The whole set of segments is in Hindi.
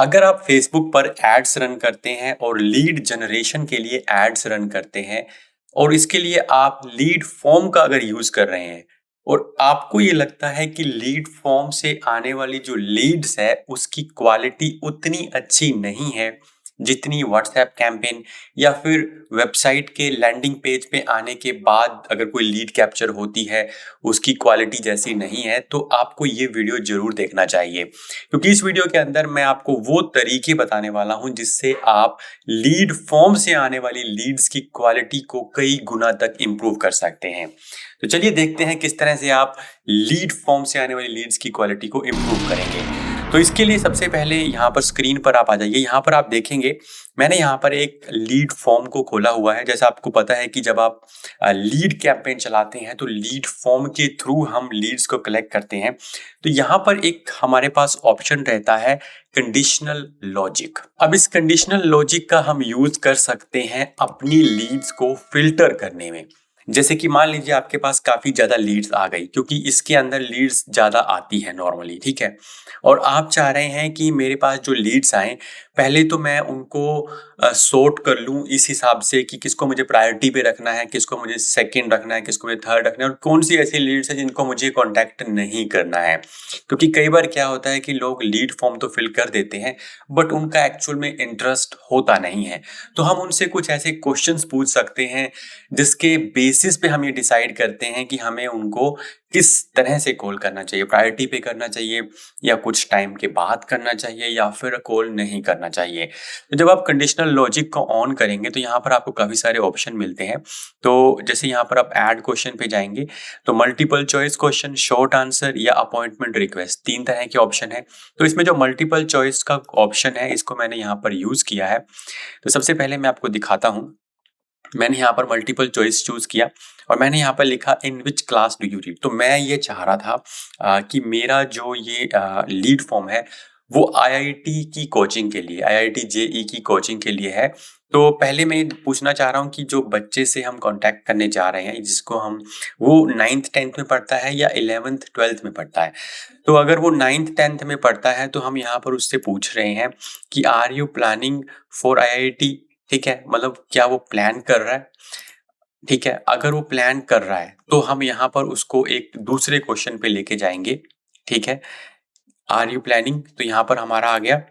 अगर आप फेसबुक पर एड्स रन करते हैं और लीड जनरेशन के लिए एड्स रन करते हैं और इसके लिए आप लीड फॉर्म का अगर यूज कर रहे हैं और आपको ये लगता है कि लीड फॉर्म से आने वाली जो लीड्स है उसकी क्वालिटी उतनी अच्छी नहीं है जितनी व्हाट्सएप कैंपेन या फिर वेबसाइट के लैंडिंग पेज पे आने के बाद अगर कोई लीड कैप्चर होती है उसकी क्वालिटी जैसी नहीं है, तो आपको ये वीडियो जरूर देखना चाहिए क्योंकि इस वीडियो के अंदर मैं आपको वो तरीके बताने वाला हूं जिससे आप लीड फॉर्म से आने वाली लीड्स की क्वालिटी को कई गुना तक इंप्रूव कर सकते हैं। तो चलिए देखते हैं किस तरह से आप लीड फॉर्म से आने वाली लीड्स की क्वालिटी को इंप्रूव करेंगे। तो इसके लिए सबसे पहले यहाँ पर स्क्रीन पर आप आ जाइए। यहाँ पर आप देखेंगे मैंने यहाँ पर एक लीड फॉर्म को खोला हुआ है। जैसा आपको पता है कि जब आप लीड कैंपेन चलाते हैं तो लीड फॉर्म के थ्रू हम लीड्स को कलेक्ट करते हैं। तो यहाँ पर एक हमारे पास ऑप्शन रहता है कंडीशनल लॉजिक। अब इस कंडीशनल लॉजिक का हम यूज कर सकते हैं अपनी लीड्स को फिल्टर करने में। जैसे कि मान लीजिए आपके पास काफी ज्यादा लीड्स आ गई क्योंकि इसके अंदर लीड्स ज्यादा आती है नॉर्मली, ठीक है। और आप चाह रहे हैं कि मेरे पास जो लीड्स आए पहले तो मैं उनको सॉर्ट कर लूं इस हिसाब से कि किसको मुझे प्रायोरिटी पे रखना है, किसको मुझे सेकंड रखना है, किसको मुझे थर्ड रखना है और कौन सी ऐसी लीड्स है जिनको मुझे कांटेक्ट नहीं करना है। क्योंकि कई बार क्या होता है कि लोग लीड फॉर्म तो फिल कर देते हैं बट उनका एक्चुअल में इंटरेस्ट होता नहीं है। तो हम उनसे कुछ ऐसे क्वेश्चंस पूछ सकते हैं जिसके बेसिस पे हम ये डिसाइड करते हैं कि हमें उनको किस तरह से कॉल करना चाहिए, प्रायोरिटी पे करना चाहिए या कुछ टाइम के बाद करना चाहिए या फिर कॉल नहीं करना चाहिए। तो जब आप कंडीशनल लॉजिक को ऑन करेंगे तो यहाँ पर आपको काफ़ी सारे ऑप्शन मिलते हैं। तो जैसे यहाँ पर आप ऐड क्वेश्चन पे जाएंगे तो multiple choice question, short answer या अपॉइंटमेंट रिक्वेस्ट, 3 तरह के ऑप्शन है। तो इसमें जो मल्टीपल चॉइस का ऑप्शन है इसको मैंने यहाँ पर यूज़ किया है। तो सबसे पहले मैं आपको दिखाता हूँ। मैंने यहाँ पर मल्टीपल चॉइस चूज किया और मैंने यहाँ पर लिखा in which class do you read. तो मैं ये चाह रहा था कि मेरा जो ये लीड फॉर्म है वो आईआईटी की कोचिंग के लिए, आईआईटी जेई की कोचिंग के लिए है। तो पहले मैं पूछना चाह रहा हूँ कि जो बच्चे से हम कांटेक्ट करने जा रहे हैं जिसको हम, वो 9th 10th में पढ़ता है या 11th 12th में पढ़ता है। तो अगर वो 9th 10th में पढ़ता है तो हम यहाँ पर उससे पूछ रहे हैं कि are you planning for IIT, ठीक है। मतलब क्या वो प्लान कर रहा है, ठीक है। अगर वो प्लान कर रहा है तो हम यहाँ पर उसको एक दूसरे क्वेश्चन पे लेके जाएंगे, ठीक है। आर यू प्लानिंग, तो यहाँ पर हमारा आ गया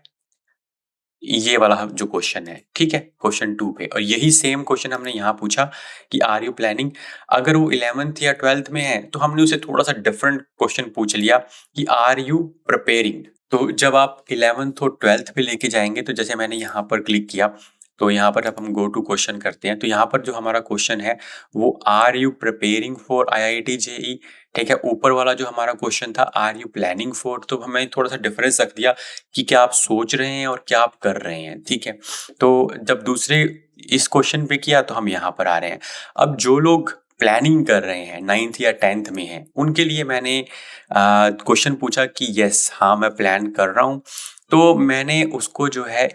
ये वाला जो क्वेश्चन है, ठीक है, क्वेश्चन 2 पे। और यही सेम क्वेश्चन हमने यहाँ पूछा कि आर यू प्लानिंग। अगर वो 11th या 12th में है तो हमने उसे थोड़ा सा डिफरेंट क्वेश्चन पूछ लिया कि आर यू प्रिपेयरिंग। तो जब आप 11th और 12th पे लेके जाएंगे तो जैसे मैंने यहाँ पर क्लिक किया तो यहाँ पर जब हम गो टू क्वेश्चन करते हैं तो यहाँ पर जो हमारा क्वेश्चन है वो are you preparing for IIT JEE, ठीक है। ऊपर वाला जो हमारा क्वेश्चन था आर यू प्लानिंग फॉर, तो हमें थोड़ा सा डिफरेंस रख दिया कि क्या आप सोच रहे हैं और क्या आप कर रहे हैं, ठीक है। तो जब दूसरे इस क्वेश्चन पे किया तो हम यहाँ पर आ रहे हैं। अब जो लोग प्लानिंग कर रहे हैं 9th या 10th में हैं उनके लिए मैंने क्वेश्चन पूछा कि यस हाँ मैं प्लान कर रहा हूँ। तो मैंने उसको जो है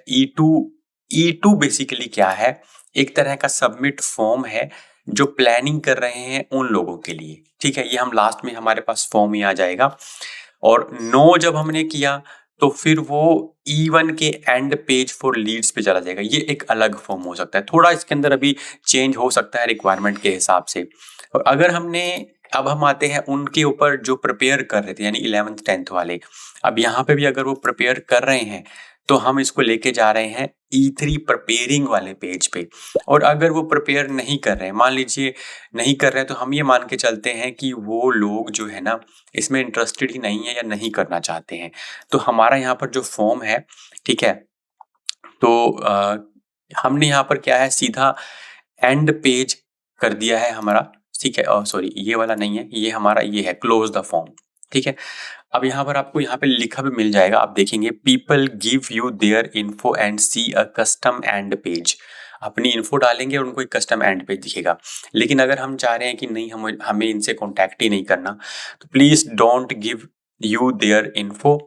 E2 बेसिकली क्या है, एक तरह का सबमिट फॉर्म है जो प्लानिंग कर रहे हैं उन लोगों के लिए, ठीक है। ये हम लास्ट में हमारे पास फॉर्म ही आ जाएगा। और नो जब हमने किया तो फिर वो E1 के एंड पेज फॉर लीड्स पे चला जाएगा। ये एक अलग फॉर्म हो सकता है, थोड़ा इसके अंदर अभी चेंज हो सकता है रिक्वायरमेंट के हिसाब से। और अगर हमने, अब हम आते हैं उनके ऊपर जो प्रिपेयर कर रहे थे यानी 11th 10th वाले। अब यहाँ पे भी अगर वो प्रिपेयर कर रहे हैं तो हम इसको लेके जा रहे हैं E3 प्रिपेयरिंग वाले पेज पे। और अगर वो प्रिपेयर नहीं कर रहे हैं, मान लीजिए नहीं कर रहे हैं, तो हम ये मान के चलते हैं कि वो लोग जो है ना इसमें इंटरेस्टेड ही नहीं है या नहीं करना चाहते हैं। तो हमारा यहाँ पर जो फॉर्म है, ठीक है, तो हमने यहाँ पर क्या है सीधा एंड पेज कर दिया है हमारा, ठीक है। सॉरी ये वाला नहीं है, ये हमारा ये है क्लोज द फॉर्म, ठीक है। अब यहाँ पर आपको यहाँ पे लिखा भी मिल जाएगा, आप देखेंगे people give you their info and see a custom end page. अपनी इन्फो डालेंगे और उनको एक कस्टम एंड पेज दिखेगा। लेकिन अगर हम चाह रहे हैं कि नहीं हमें इनसे कॉन्टैक्ट ही नहीं करना तो please don't give you their info,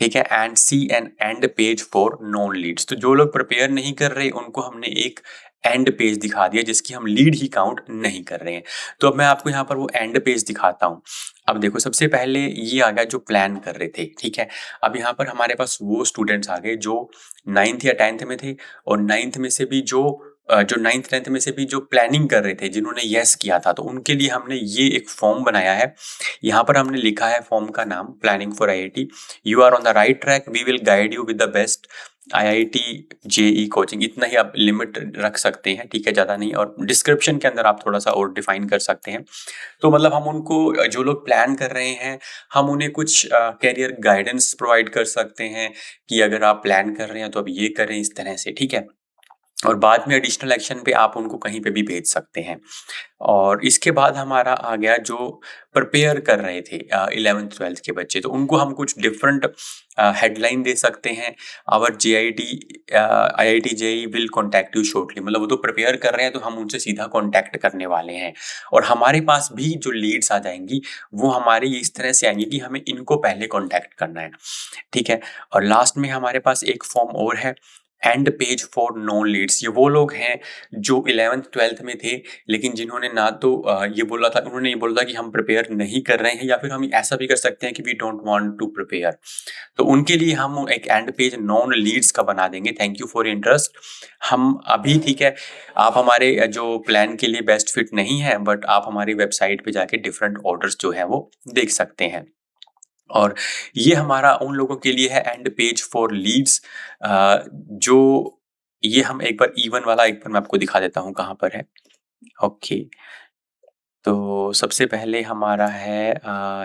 ठीक है, and see an end page for non leads. तो जो लोग प्रिपेयर नहीं कर रहे उनको हमने एक एंड पेज दिखा दिया जिसकी हम लीड ही काउंट नहीं कर रहे हैं। तो अब मैं आपको यहाँ पर वो एंड पेज दिखाता हूँ। अब देखो सबसे पहले ये आ गया जो प्लान कर रहे थे, ठीक है। अब यहाँ पर हमारे पास वो स्टूडेंट्स आ गए जो 9th या 10th में थे, और 9th में से भी जो 9th 10th में से भी जो प्लानिंग कर रहे थे, जिन्होंने यस किया था, तो उनके लिए हमने ये एक फॉर्म बनाया है। यहाँ पर हमने लिखा है फॉर्म का नाम planning for IIT. You are on the right track, we will guide you with the best IIT JEE coaching. इतना ही आप लिमिट रख सकते हैं, ठीक है, ज़्यादा नहीं। और डिस्क्रिप्शन के अंदर आप थोड़ा सा और डिफाइन कर सकते हैं। तो मतलब हम उनको, जो लोग प्लान कर रहे हैं, हम उन्हें कुछ कैरियर गाइडेंस प्रोवाइड कर सकते हैं कि अगर आप प्लान कर रहे हैं तो अब ये करें इस तरह से, ठीक है। और बाद में एडिशनल एक्शन पे आप उनको कहीं पे भी भेज सकते हैं। और इसके बाद हमारा आ गया जो प्रिपेयर कर रहे थे 11th 12th के बच्चे, तो उनको हम कुछ डिफरेंट हेडलाइन दे सकते हैं। Our IIT JEE will contact you shortly. मतलब वो तो प्रिपेयर कर रहे हैं तो हम उनसे सीधा कॉन्टैक्ट करने वाले हैं। और हमारे पास भी जो लीड्स आ जाएंगी वो हमारी इस तरह से आएंगी कि हमें इनको पहले कॉन्टैक्ट करना है, ठीक है। और लास्ट में हमारे पास एक फॉर्म और है, and page for non leads. ये वो लोग हैं जो 11th 12th में थे, लेकिन जिन्होंने ना तो ये बोला था, उन्होंने ये बोला था कि हम प्रिपेयर नहीं कर रहे हैं, या फिर हम ऐसा भी कर सकते हैं कि we don't want to prepare. तो उनके लिए हम एक एंड पेज नॉन लीड्स का बना देंगे, थैंक यू फॉर इंटरेस्ट। हम अभी, ठीक है, आप हमारे जो प्लान के लिए बेस्ट फिट नहीं है, बट आप हमारी वेबसाइट पे जाके डिफरेंट ऑर्डर्स जो है वो देख सकते हैं। और ये हमारा उन लोगों के लिए है एंड पेज फॉर लीड्स। जो ये हम एक बार इवन वाला एक बार मैं आपको दिखा देता हूँ कहाँ पर है। ओके, तो सबसे पहले हमारा है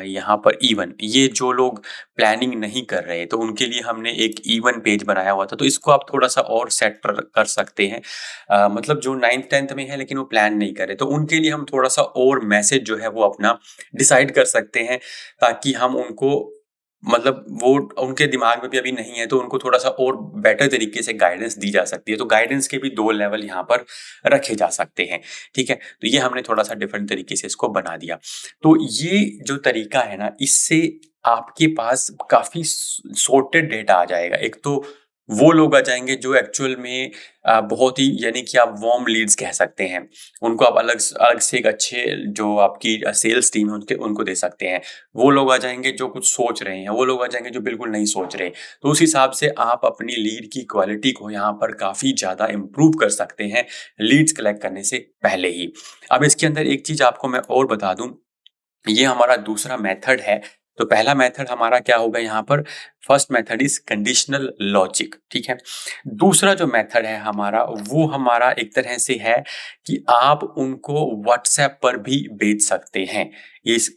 यहाँ पर इवन। ये जो लोग प्लानिंग नहीं कर रहे तो उनके लिए हमने एक इवन पेज बनाया हुआ था, तो इसको आप थोड़ा सा और सेट कर सकते हैं। मतलब जो 9th 10th में है लेकिन वो प्लान नहीं कर रहे, तो उनके लिए हम थोड़ा सा और मैसेज जो है वो अपना डिसाइड कर सकते हैं, ताकि हम उनको, मतलब वो उनके दिमाग में भी अभी नहीं है तो उनको थोड़ा सा और बेटर तरीके से गाइडेंस दी जा सकती है। तो गाइडेंस के भी 2 लेवल यहाँ पर रखे जा सकते हैं, ठीक है। तो ये हमने थोड़ा सा डिफरेंट तरीके से इसको बना दिया। तो ये जो तरीका है ना, इससे आपके पास काफ़ी सॉर्टेड डेटा आ जाएगा। एक तो वो लोग आ जाएँगे जो एक्चुअल में बहुत ही, यानी कि आप वार्म लीड्स कह सकते हैं। उनको आप अलग अलग से एक अच्छे जो आपकी सेल्स टीम है उनके उनको दे सकते हैं। वो लोग आ जाएँगे जो कुछ सोच रहे हैं, वो लोग आ जाएँगे जो बिल्कुल नहीं सोच रहे। तो उस हिसाब से आप अपनी लीड की क्वालिटी को यहाँ पर काफ़ी ज़्यादा इम्प्रूव कर सकते हैं, लीड्स कलेक्ट करने से पहले ही। अब इसके अंदर एक चीज़ आपको मैं और बता दूँ, ये हमारा दूसरा मेथड है। तो पहला मेथड हमारा क्या होगा यहाँ पर, first method is conditional logic, ठीक है। दूसरा जो मेथड है हमारा, वो हमारा एक तरह से है कि आप उनको व्हाट्सएप पर भी भेज सकते हैं।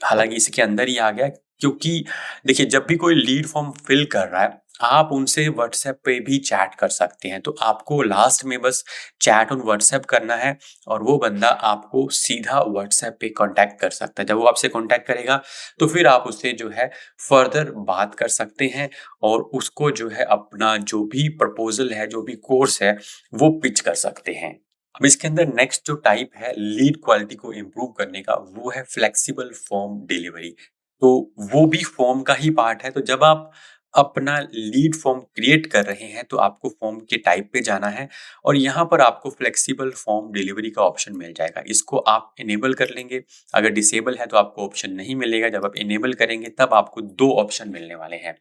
हालांकि इसके अंदर ही आ गया, क्योंकि देखिए जब भी कोई लीड फॉर्म फिल कर रहा है आप उनसे व्हाट्सएप पे भी चैट कर सकते हैं। तो आपको लास्ट में बस चैट ऑन व्हाट्सएप करना है और वो बंदा आपको सीधा व्हाट्सएप पे कांटेक्ट कर सकता है। जब वो आपसे कांटेक्ट करेगा तो फिर आप उससे जो है फर्दर बात कर सकते हैं और उसको जो है अपना जो भी प्रपोजल है, जो भी कोर्स है, वो पिच कर सकते हैं। अब इसके अंदर नेक्स्ट जो टाइप है लीड क्वालिटी को इम्प्रूव करने का, वो है फ्लेक्सिबल फॉर्म डिलीवरी। तो वो भी फॉर्म का ही पार्ट है। तो जब आप अपना लीड फॉर्म क्रिएट कर रहे हैं तो आपको फॉर्म के टाइप पे जाना है और यहाँ पर आपको फ्लेक्सिबल फॉर्म डिलीवरी का ऑप्शन मिल जाएगा। इसको आप इनेबल कर लेंगे। अगर डिसेबल है तो आपको ऑप्शन नहीं मिलेगा। जब आप इनेबल करेंगे तब आपको 2 ऑप्शन मिलने वाले हैं।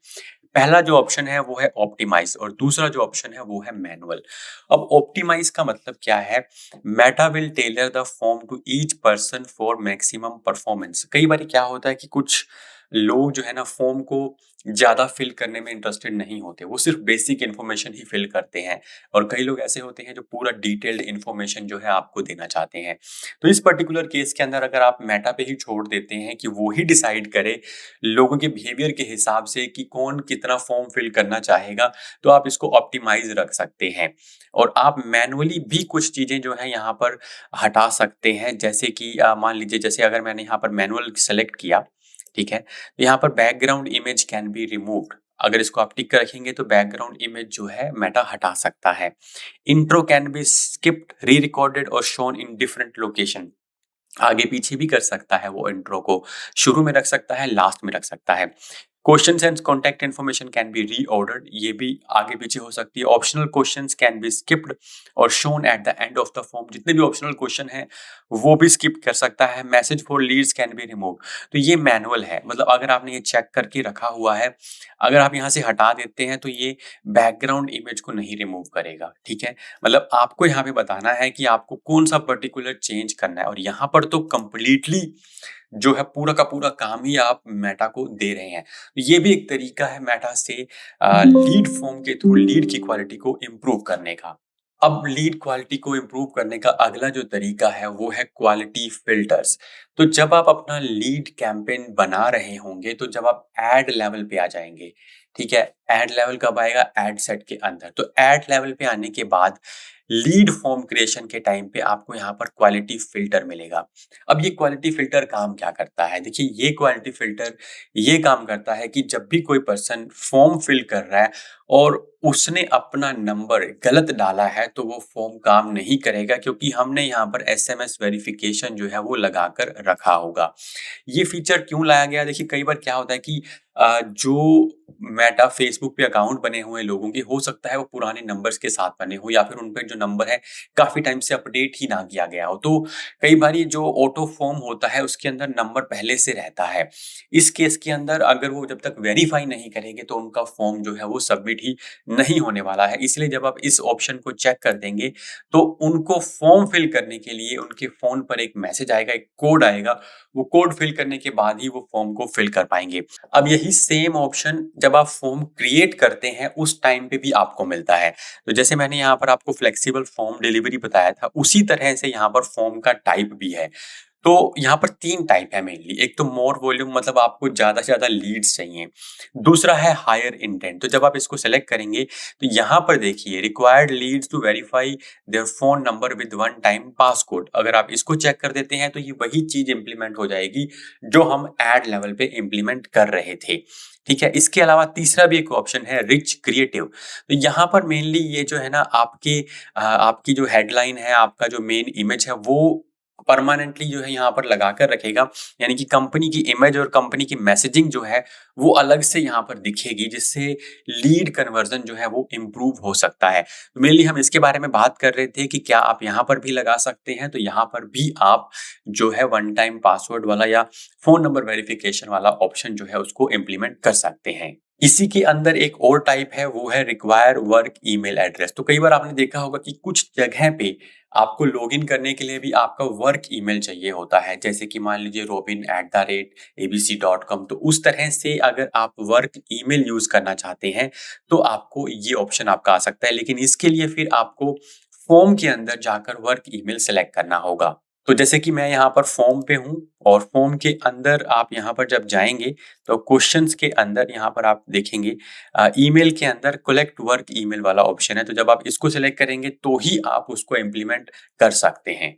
पहला जो ऑप्शन है वो है ऑप्टिमाइज और दूसरा जो ऑप्शन है वो है मैनुअल। अब ऑप्टिमाइज का मतलब क्या है, Meta will tailor the form to each person for maximum performance. कई बार क्या होता है कि कुछ लोग जो है ना फॉर्म को ज्यादा फिल करने में इंटरेस्टेड नहीं होते, वो सिर्फ बेसिक इन्फॉर्मेशन ही फिल करते हैं। और कई लोग ऐसे होते हैं जो पूरा डिटेल्ड इन्फॉर्मेशन जो है आपको देना चाहते हैं। तो इस पर्टिकुलर केस के अंदर अगर आप मेटा पे ही छोड़ देते हैं कि वो ही डिसाइड करे लोगों के बिहेवियर के हिसाब से कि कौन कितना फॉर्म फिल करना चाहेगा, तो आप इसको ऑप्टिमाइज रख सकते हैं। और आप मैनुअली भी कुछ चीजें जो है यहाँ पर हटा सकते हैं। जैसे कि मान लीजिए, जैसे अगर मैंने यहाँ पर मैनुअल सेलेक्ट किया, ठीक है, तो यहाँ पर background image can be removed. अगर इसको आप टिक कर रखेंगे तो बैकग्राउंड इमेज जो है मेटा हटा सकता है। इंट्रो कैन बी स्किप्ड, री रिकॉर्डेड और शोन इन डिफरेंट लोकेशन। आगे पीछे भी कर सकता है, वो इंट्रो को शुरू में रख सकता है, लास्ट में रख सकता है। Questions and contact information can be reordered, ये भी आगे पीछे हो सकती है। Optional questions can be skipped और shown at the end of the form, जितने भी ऑप्शनल क्वेश्चन हैं वो भी स्किप कर सकता है। Message for leads can be remove, तो ये मैनुअल है, मतलब अगर आपने ये चेक करके रखा हुआ है, अगर आप यहाँ से हटा देते हैं तो ये बैकग्राउंड इमेज को नहीं रिमूव करेगा, ठीक है। मतलब आपको यहाँ पे बताना है कि आपको कौन सा पर्टिकुलर चेंज करना है, और यहाँ पर तो कंप्लीटली जो है पूरा का पूरा काम ही आप मेटा को दे रहे हैं। ये भी एक तरीका है मेटा से लीड फॉर्म के थ्रू लीड की क्वालिटी को इम्प्रूव करने का। अब लीड क्वालिटी को इम्प्रूव करने का अगला जो तरीका है वो है क्वालिटी फिल्टर्स। तो जब आप अपना लीड कैंपेन बना रहे होंगे, तो जब आप एड लेवल पे आ जाएंगे, ठीक है, एड लेवल कब आएगा, एड सेट के अंदर। तो एड लेवल पे आने के बाद लीड फॉर्म क्रिएशन के टाइम पे आपको यहाँ पर क्वालिटी फिल्टर मिलेगा। अब ये क्वालिटी फिल्टर काम क्या करता है, देखिए ये क्वालिटी फिल्टर ये काम करता है कि जब भी कोई पर्सन फॉर्म फिल कर रहा है और उसने अपना नंबर गलत डाला है, तो वो फॉर्म काम नहीं करेगा, क्योंकि हमने यहाँ पर एसएमएस वेरिफिकेशन जो है वो लगाकर रखा होगा। ये फीचर क्यों लाया गया, देखिए कई बार क्या होता है कि जो मेटा फेसबुक पे अकाउंट बने हुए लोगों के हो सकता है वो पुराने नंबर्स के साथ बने हो, या फिर उन पे जो नंबर है काफी टाइम से अपडेट ही ना किया गया हो। तो कई बार ये जो ऑटो फॉर्म होता है उसके अंदर नंबर पहले से रहता है। इस केस के अंदर अगर वो जब तक वेरीफाई नहीं करेंगे तो उनका फॉर्म जो है वो सबमिट ही नहीं होने वाला है। इसलिए जब आप इस ऑप्शन को चेक कर देंगे तो उनको फॉर्म फिल करने के लिए उनके फोन पर एक मैसेज आएगा, एक कोड आएगा, वो कोड फिल करने के बाद ही वो फॉर्म को फिल कर पाएंगे। अब यही सेम ऑप्शन जब आप फॉर्म क्रिएट करते हैं उस टाइम पे भी आपको मिलता है। तो जैसे मैंने यहाँ पर आपको फ्लेक्सिबल फॉर्म डिलीवरी बताया था, उसी तरह से यहाँ पर फॉर्म का टाइप भी है। तो यहाँ पर 3 टाइप है मेनली। एक तो मोर वॉल्यूम, मतलब आपको ज़्यादा से ज़्यादा लीड्स चाहिए। दूसरा है हायर इंटेंट, तो जब आप इसको सेलेक्ट करेंगे तो यहाँ पर देखिए required leads to verify their phone number with one time passcode. अगर आप इसको चेक कर देते हैं तो ये वही चीज़ इंप्लीमेंट हो जाएगी जो हम एड लेवल पे इंप्लीमेंट कर रहे थे, ठीक है। इसके अलावा तीसरा भी एक ऑप्शन है रिच क्रिएटिव। तो यहाँ पर मेनली ये जो है ना आपकी जो हेडलाइन है, आपका जो मेन इमेज है वो परमानेंटली जो है यहाँ पर लगा कर रखेगा, यानी कि कंपनी की इमेज और कंपनी की मैसेजिंग जो है वो अलग से यहाँ पर दिखेगी, जिससे लीड कन्वर्जन जो है वो इम्प्रूव हो सकता है। तो मेनली हम इसके बारे में बात कर रहे थे कि क्या आप यहाँ पर भी लगा सकते हैं, तो यहाँ पर भी आप जो है वन टाइम पासवर्ड वाला या फोन नंबर वेरिफिकेशन वाला ऑप्शन जो है उसको इम्प्लीमेंट कर सकते हैं। इसी के अंदर एक और टाइप है, वो है रिक्वायर वर्क ईमेल एड्रेस। तो कई बार आपने देखा होगा कि कुछ जगह पे आपको लॉगिन करने के लिए भी आपका वर्क ईमेल चाहिए होता है, जैसे कि मान लीजिए robin@abc.com। तो उस तरह से अगर आप वर्क ईमेल यूज करना चाहते हैं तो आपको ये ऑप्शन आपका आ सकता है, लेकिन इसके लिए फिर आपको फॉर्म के अंदर जाकर वर्क ईमेल सेलेक्ट करना होगा। तो जैसे कि मैं यहाँ पर फॉर्म पे हूँ और फॉर्म के अंदर आप यहाँ पर जब जाएंगे तो क्वेश्चंस के अंदर यहाँ पर आप देखेंगे ईमेल के अंदर कलेक्ट वर्क ईमेल वाला ऑप्शन है। तो जब आप इसको सिलेक्ट करेंगे तो ही आप उसको इम्प्लीमेंट कर सकते हैं।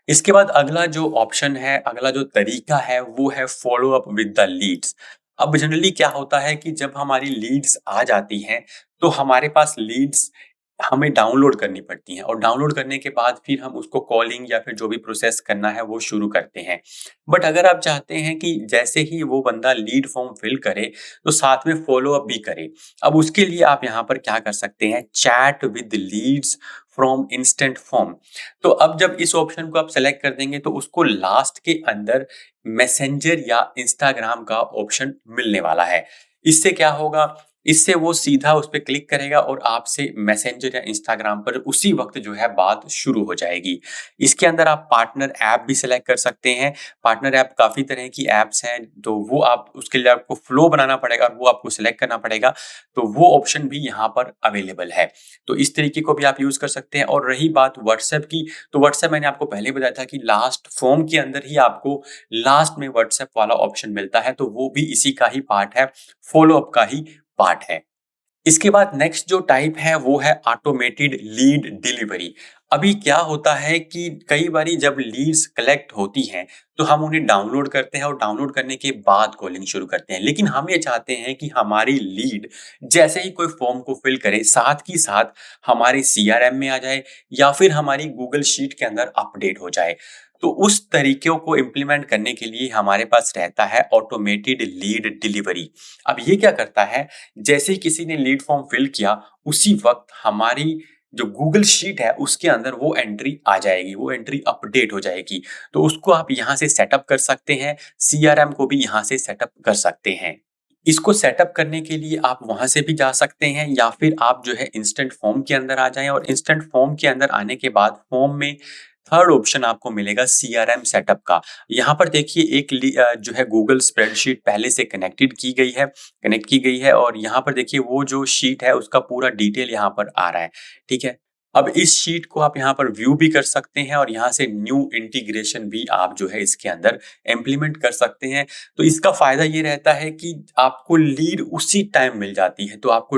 इसके बाद अगला जो ऑप्शन है, अगला जो तरीका है वो है follow up with the leads. अब जनरली क्या होता है कि जब हमारी लीड्स आ जाती हैं तो हमारे पास लीड्स हमें डाउनलोड करनी पड़ती हैं, और डाउनलोड करने के बाद फिर हम उसको कॉलिंग या फिर जो भी प्रोसेस करना है वो शुरू करते हैं। बट अगर आप चाहते हैं कि जैसे ही वो बंदा लीड फॉर्म फिल करे तो साथ में फॉलो अप भी करे, अब उसके लिए आप यहाँ पर क्या कर सकते हैं, chat with leads from instant form. तो अब जब इस ऑप्शन को आप सेलेक्ट कर देंगे तो उसको लास्ट के अंदर मैसेंजर या इंस्टाग्राम का ऑप्शन मिलने वाला है। इससे क्या होगा, इससे वो सीधा उस पे क्लिक करेगा और आपसे मैसेंजर या इंस्टाग्राम पर उसी वक्त जो है बात शुरू हो जाएगी। इसके अंदर आप पार्टनर ऐप भी सिलेक्ट कर सकते हैं। पार्टनर ऐप काफ़ी तरह की ऐप्स हैं, तो वो आप उसके लिए आपको फ्लो बनाना पड़ेगा और वो आपको सिलेक्ट करना पड़ेगा। तो वो ऑप्शन भी यहाँ पर अवेलेबल है। तो इस तरीके को भी आप यूज़ कर सकते हैं। और रही बात व्हाट्सएप की, तो व्हाट्सएप मैंने आपको पहले बताया था कि लास्ट फॉर्म के अंदर ही आपको लास्ट में व्हाट्सएप वाला ऑप्शन मिलता है, तो वो भी इसी का ही पार्ट है, फॉलो अप का ही पार्ट है। इसके बाद नेक्स्ट जो टाइप है वो है ऑटोमेटेड लीड डिलीवरी। अभी क्या होता है कि कई बारी जब लीड्स कलेक्ट होती हैं तो हम उन्हें डाउनलोड करते हैं और डाउनलोड करने के बाद कॉलिंग शुरू करते हैं, लेकिन हम ये चाहते हैं कि हमारी लीड जैसे ही कोई फॉर्म को फिल करे साथ ही साथ हमारे सीआरएम में आ जाए या फिर हमारी गूगल शीट के अंदर अपडेट हो जाए। तो उस तरीकों को इम्प्लीमेंट करने के लिए हमारे पास रहता है ऑटोमेटेड लीड डिलीवरी। अब ये क्या करता है, जैसे ही किसी ने लीड फॉर्म फिल किया, उसी वक्त हमारी जो गूगल शीट है उसके अंदर वो एंट्री आ जाएगी, वो एंट्री अपडेट हो जाएगी। तो उसको आप यहाँ से सेटअप कर सकते हैं, सीआरएम को भी यहाँ से सेटअप कर सकते हैं। इसको सेटअप करने के लिए आप वहाँ से भी जा सकते हैं, या फिर आप जो है इंस्टेंट फॉर्म के अंदर आ जाएँ, और इंस्टेंट फॉर्म के अंदर आने के बाद फॉर्म में थर्ड ऑप्शन आपको मिलेगा सीआरएम सेटअप का। यहाँ पर देखिए जो है गूगल स्प्रेडशीट पहले से कनेक्ट की गई है, और यहाँ पर देखिए वो जो शीट है उसका पूरा डिटेल यहाँ पर आ रहा है, ठीक है। अब इस शीट को आप यहाँ पर व्यू भी कर सकते हैं, और यहाँ से न्यू इंटीग्रेशन भी आप जो है इसके अंदर इम्प्लीमेंट कर सकते हैं। तो इसका फायदा ये रहता है कि आपको लीड उसी टाइम मिल जाती है, तो आपको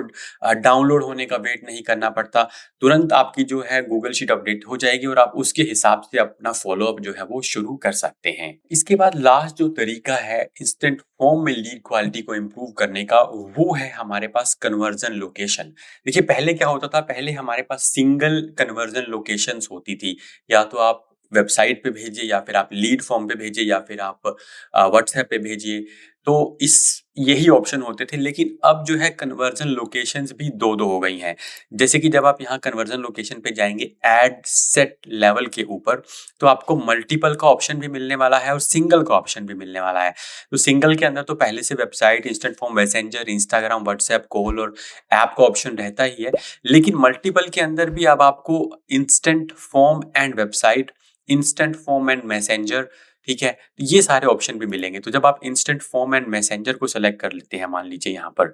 डाउनलोड होने का वेट नहीं करना पड़ता। तुरंत आपकी जो है गूगल शीट अपडेट हो जाएगी, और आप उसके हिसाब से अपना फॉलोअप जो है वो शुरू कर सकते हैं। इसके बाद लास्ट जो तरीका है इंस्टेंट फॉर्म में लीड क्वालिटी को इम्प्रूव करने का, वो है हमारे पास कन्वर्जन लोकेशन। देखिए पहले क्या होता था, पहले हमारे पास सिंगल कन्वर्जन लोकेशंस होती थी। या तो आप वेबसाइट पे भेजिए, या फिर आप लीड फॉर्म पे भेजिए, या फिर आप व्हाट्सएप पे भेजिए। तो इस यही ऑप्शन होते थे, लेकिन अब जो है कन्वर्जन लोकेशंस भी दो दो हो गई हैं। जैसे कि जब आप यहाँ कन्वर्जन लोकेशन पे जाएंगे एड सेट लेवल के ऊपर, तो आपको मल्टीपल का ऑप्शन भी मिलने वाला है और सिंगल का ऑप्शन भी मिलने वाला है। तो सिंगल के अंदर तो पहले से website, instant form, messenger, Instagram, WhatsApp, call और ऐप का ऑप्शन रहता ही है। लेकिन मल्टीपल के अंदर भी अब आपको instant form and website, instant form and messenger, ठीक है, ये सारे ऑप्शन भी मिलेंगे। तो जब आप इंस्टेंट फॉर्म एंड मैसेंजर को सेलेक्ट कर लेते हैं, मान लीजिए यहाँ पर,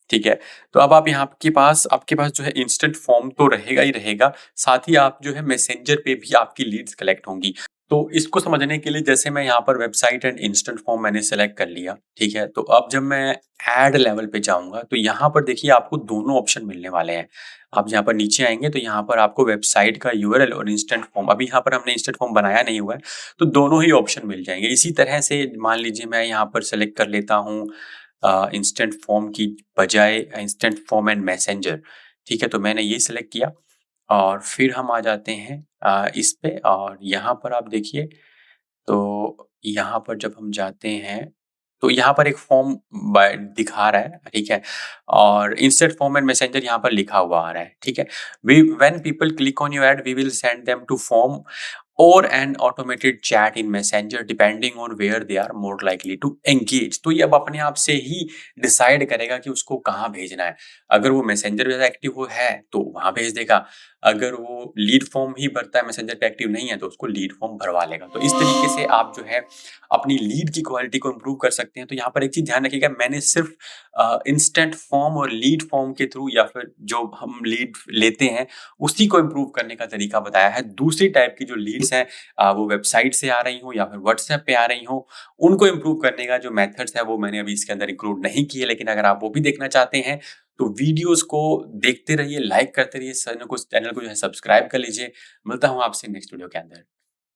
ठीक है, तो अब आप यहाँ आपके पास जो है इंस्टेंट फॉर्म तो रहेगा ही रहेगा, साथ ही आप जो है मैसेंजर पे भी आपकी लीड्स कलेक्ट होंगी। तो इसको समझने के लिए जैसे मैं यहाँ पर वेबसाइट एंड इंस्टेंट फॉर्म मैंने सेलेक्ट कर लिया, ठीक है, तो अब जब मैं ऐड लेवल पे जाऊंगा, तो यहाँ पर देखिए आपको दोनों ऑप्शन मिलने वाले हैं। आप यहाँ पर नीचे आएंगे तो यहाँ पर आपको वेबसाइट का यूआरएल और इंस्टेंट फॉर्म, अभी यहाँ पर हमने इंस्टेंट फॉर्म बनाया नहीं हुआ है, तो दोनों ही ऑप्शन मिल जाएंगे। इसी तरह से मान लीजिए मैं यहाँ पर सेलेक्ट कर लेता हूँ इंस्टेंट फॉर्म की बजाय इंस्टेंट फॉर्म एंड मैसेंजर, ठीक है, तो मैंने ये सिलेक्ट किया, और फिर हम आ जाते हैं इस पे, और यहाँ पर आप देखिए, तो यहाँ पर जब हम जाते हैं, तो यहाँ पर एक फॉर्म दिखा रहा है, ठीक है, और इंस्टेंट फॉर्म एंड मैसेंजर यहाँ पर लिखा हुआ आ रहा है, ठीक है। We when people click on your ad, we will send them to form और an automated chat in Messenger depending on where they are more likely to engage. तो ये अब अपने आप से ही डिसाइड करेगा कि उसको कहाँ भेजना है। अगर वो मैसेंजर पे एक्टिव हो है तो वहां भेज देगा, अगर वो लीड फॉर्म ही भरता है, मैसेंजर पे एक्टिव नहीं है, तो उसको लीड फॉर्म भरवा लेगा। तो इस तरीके से आप जो है अपनी लीड की क्वालिटी को इम्प्रूव कर सकते हैं। तो यहाँ पर एक चीज ध्यान रखिएगा, मैंने सिर्फ इंस्टेंट फॉर्म और लीड फॉर्म के थ्रू, या फिर जो हम लीड लेते हैं उसी को इम्प्रूव करने का तरीका बताया है। दूसरी टाइप की जो लीड्स हैं, वो वेबसाइट से आ रही हो या फिर व्हाट्सएप पे आ रही हो, उनको इम्प्रूव करने का जो मेथड्स है वो मैंने अभी इसके अंदर इंक्लूड नहीं किए। लेकिन अगर आप वो भी देखना चाहते हैं तो वीडियोस को देखते रहिए, लाइक करते रहिए, चैनल को जो है सब्सक्राइब कर लीजिए। मिलता हूँ आपसे नेक्स्ट वीडियो के अंदर।